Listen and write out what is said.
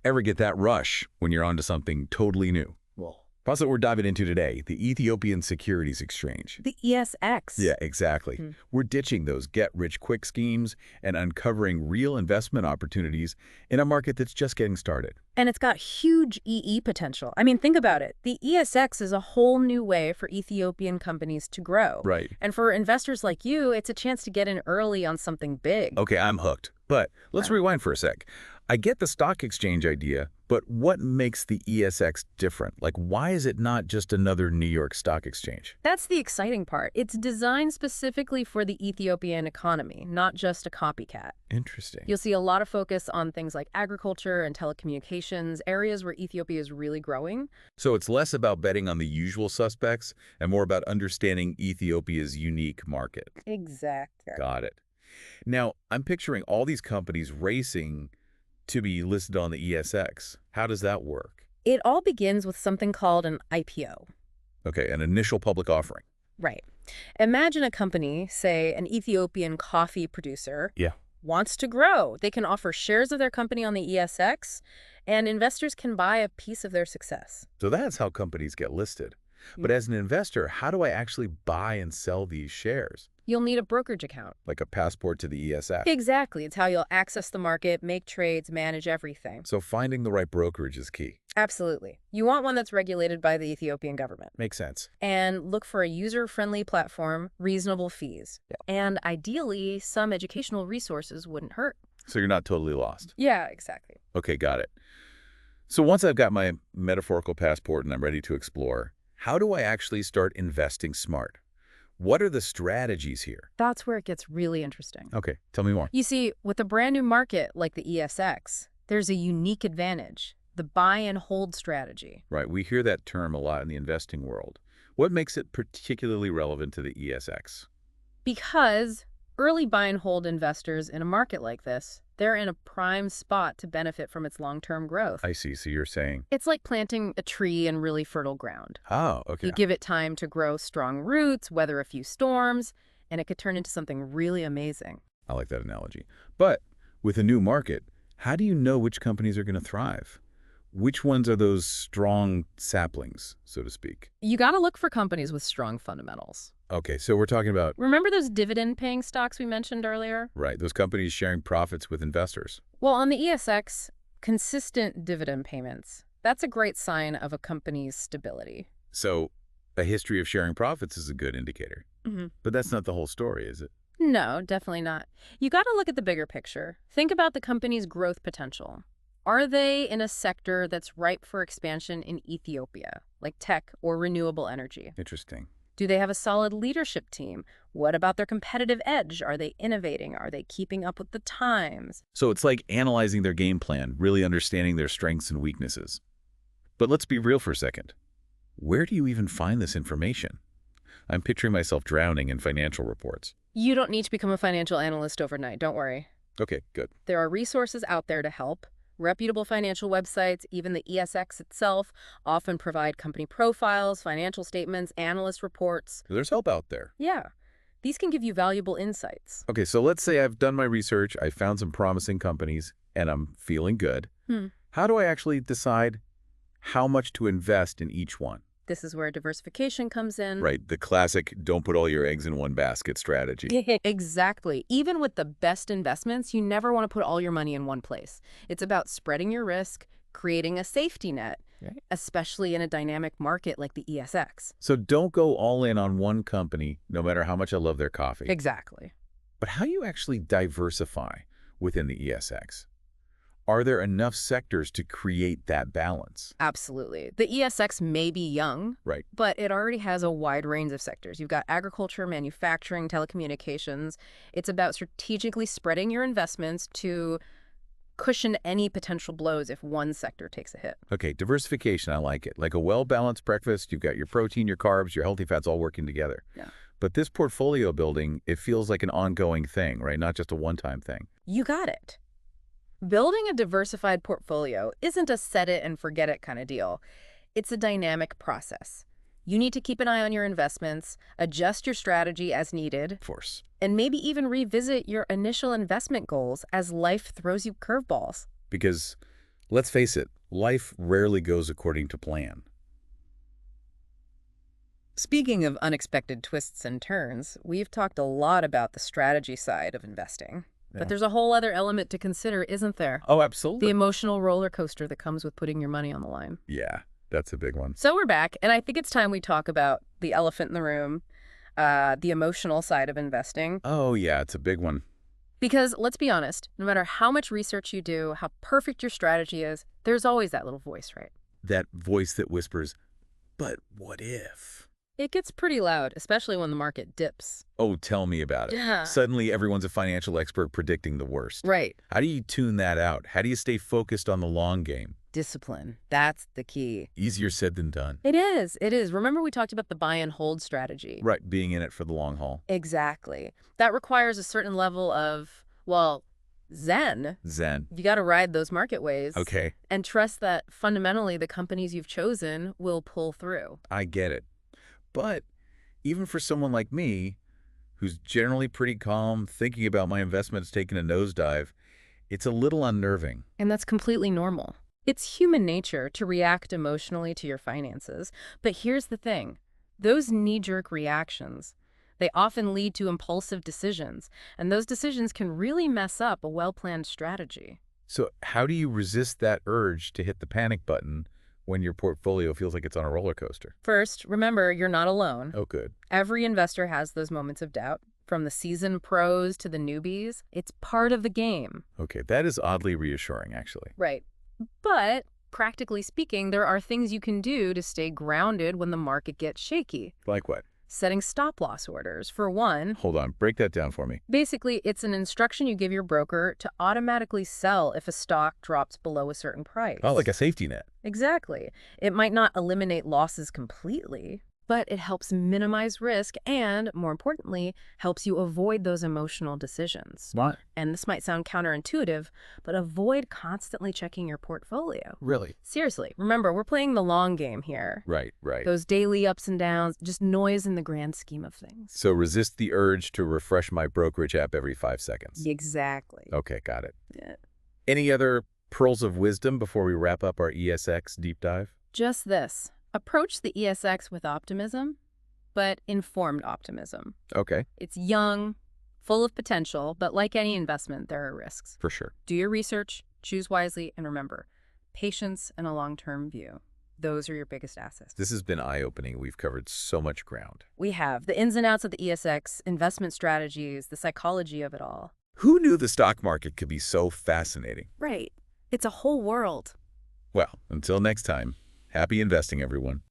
Ever get that rush when you're onto something totally new? Well, That's what we're diving into today, the Ethiopian Securities Exchange. The ESX. Yeah, exactly. We're ditching those get-rich-quick schemes and uncovering real investment opportunities in a market that's just getting started. And it's got huge EE potential. I mean, think about it. The ESX is a whole new way for Ethiopian companies to grow. Right. And for investors like you, it's a chance to get in early on something big. Okay, I'm hooked. But let's rewind for a sec. I get the stock exchange idea, but what makes the ESX different? Like, why is it not just another New York Stock Exchange? That's the exciting part. It's designed specifically for the Ethiopian economy, not just a copycat. Interesting. You'll see a lot of focus on things like agriculture and telecommunications, areas where Ethiopia is really growing. So it's less about betting on the usual suspects and more about understanding Ethiopia's unique market. Exactly. Got it. Now, I'm picturing all these companies racing to be listed on the ESX. How does that work? It all begins with something called an IPO. Okay, an initial public offering. Right. Imagine a company, say an Ethiopian coffee producer, Yeah. wants to grow. They can offer shares of their company on the ESX, and investors can buy a piece of their success. So that's how companies get listed. But as an investor, how do I actually buy and sell these shares? You'll need a brokerage account. Like a passport to the ESX. Exactly. It's how you'll access the market, make trades, manage everything. So finding the right brokerage is key. Absolutely. You want one that's regulated by the Ethiopian government. Makes sense. And look for a user-friendly platform, reasonable fees. Yeah. And ideally, some educational resources wouldn't hurt. So you're not totally lost. Yeah, exactly. Okay, got it. So once I've got my metaphorical passport and I'm ready to explore, how do I actually start investing smart? What are the strategies here? That's where it gets really interesting. Okay, tell me more. You see, with a brand new market like the ESX, there's a unique advantage, the buy and hold strategy. Right, we hear that term a lot in the investing world. What makes it particularly relevant to the ESX? Because early buy and hold investors in a market like this, they're in a prime spot to benefit from its long-term growth. I see, so you're saying... It's like planting a tree in really fertile ground. Oh, okay. You give it time to grow strong roots, weather a few storms, and it could turn into something really amazing. I like that analogy. But with a new market, how do you know which companies are going to thrive? Which ones are those strong saplings, so to speak? You got to look for companies with strong fundamentals. Okay, so we're talking about... Remember those dividend-paying stocks we mentioned earlier? Right, those companies sharing profits with investors. Well, on the ESX, consistent dividend payments, that's a great sign of a company's stability. So a history of sharing profits is a good indicator. But that's not the whole story, is it? No, definitely not. You got to look at the bigger picture. Think about the company's growth potential. Are they in a sector that's ripe for expansion in Ethiopia, like tech or renewable energy? Interesting. Do they have a solid leadership team? What about their competitive edge? Are they innovating? Are they keeping up with the times? So it's like analyzing their game plan, really understanding their strengths and weaknesses. But let's be real for a second. Where do you even find this information? I'm picturing myself drowning in financial reports. You don't need to become a financial analyst overnight, don't worry. Okay, good. There are resources out there to help. Reputable financial websites, even the ESX itself, often provide company profiles, financial statements, analyst reports. There's help out there. Yeah. These can give you valuable insights. Okay, so let's say I've done my research, I found some promising companies, and I'm feeling good. How do I actually decide how much to invest in each one? This is where diversification comes in. Right, the classic don't put all your eggs in one basket strategy. Exactly. Even with the best investments, you never want to put all your money in one place. It's about spreading your risk, creating a safety net, especially in a dynamic market like the ESX. So don't go all in on one company, no matter how much I love their coffee. Exactly. But how do you actually diversify within the ESX? Are there enough sectors to create that balance? Absolutely. The ESX may be young, Right. but it already has a wide range of sectors. You've got agriculture, manufacturing, telecommunications. It's about strategically spreading your investments to cushion any potential blows if one sector takes a hit. Okay, diversification, I like it. Like a well-balanced breakfast, you've got your protein, your carbs, your healthy fats all working together. Yeah. But this portfolio building, it feels like an ongoing thing, right? Not just a one-time thing. You got it. Building a diversified portfolio isn't a set-it-and-forget-it kind of deal. It's a dynamic process. You need to keep an eye on your investments, adjust your strategy as needed, Of course. and maybe even revisit your initial investment goals as life throws you curveballs. Because Let's face it, life rarely goes according to plan. Speaking of unexpected twists and turns, we've talked a lot about the strategy side of investing. Yeah. But there's a whole other element to consider, isn't there? Oh, The absolutely. emotional roller coaster that comes with putting your money on the line. Yeah, that's a big one. So we're back, and I think it's time we talk about the elephant in the room, the emotional side of investing. Oh, yeah, it's a big one. Because let's be honest, no matter how much research you do, how perfect your strategy is, there's always that little voice, right? That voice that whispers, but what if? It gets pretty loud, especially when the market dips. Oh, tell me about it. Yeah. Suddenly, everyone's a financial expert predicting the worst. Right. How do you tune that out? How do you stay focused on the long game? Discipline. That's the key. Easier said than done. It is. It is. Remember we talked about the buy and hold strategy? Right, being in it for the long haul. Exactly. That requires a certain level of, well, zen. Zen. You got to ride those market waves. Okay, And trust that fundamentally the companies you've chosen will pull through. I get it. But even for someone like me, who's generally pretty calm, thinking about my investments taking a nosedive, it's a little unnerving. And that's completely normal. It's human nature to react emotionally to your finances. But here's the thing. Those knee-jerk reactions, they often lead to impulsive decisions. And those decisions can really mess up a well-planned strategy. So how do you resist that urge to hit the panic button when your portfolio feels like it's on a roller coaster? First, remember, you're not alone. Oh, good. Every investor has those moments of doubt. From the seasoned pros to the newbies, it's part of the game. Okay, that is oddly reassuring, actually. Right. But practically speaking, there are things you can do to stay grounded when the market gets shaky. Like what? Setting stop-loss orders, for one. Hold on, break that down for me. Basically, it's an instruction you give your broker to automatically sell if a stock drops below a certain price. Oh, like a safety net. Exactly. It might not eliminate losses completely, but it helps minimize risk and, more importantly, helps you avoid those emotional decisions. What? And this might sound counterintuitive, but avoid constantly checking your portfolio. Really? Seriously, remember, we're playing the long game here. Right, right. Those daily ups and downs, just noise in the grand scheme of things. So resist the urge to refresh my brokerage app every 5 seconds. Exactly. Okay, got it. Yeah. Any other pearls of wisdom before we wrap up our ESX deep dive? Just this. Approach the ESX with optimism, but informed optimism. Okay, It's young, full of potential, but like any investment, there are risks. for sure. Do your research, choose wisely, and remember, patience and a long-term view. Those are your biggest assets. This has been eye-opening. We've covered so much ground. We have the ins and outs of the ESX, investment strategies, the psychology of it all. Who knew the stock market could be so fascinating? Right. It's a whole world. Well, until next time, happy investing, everyone.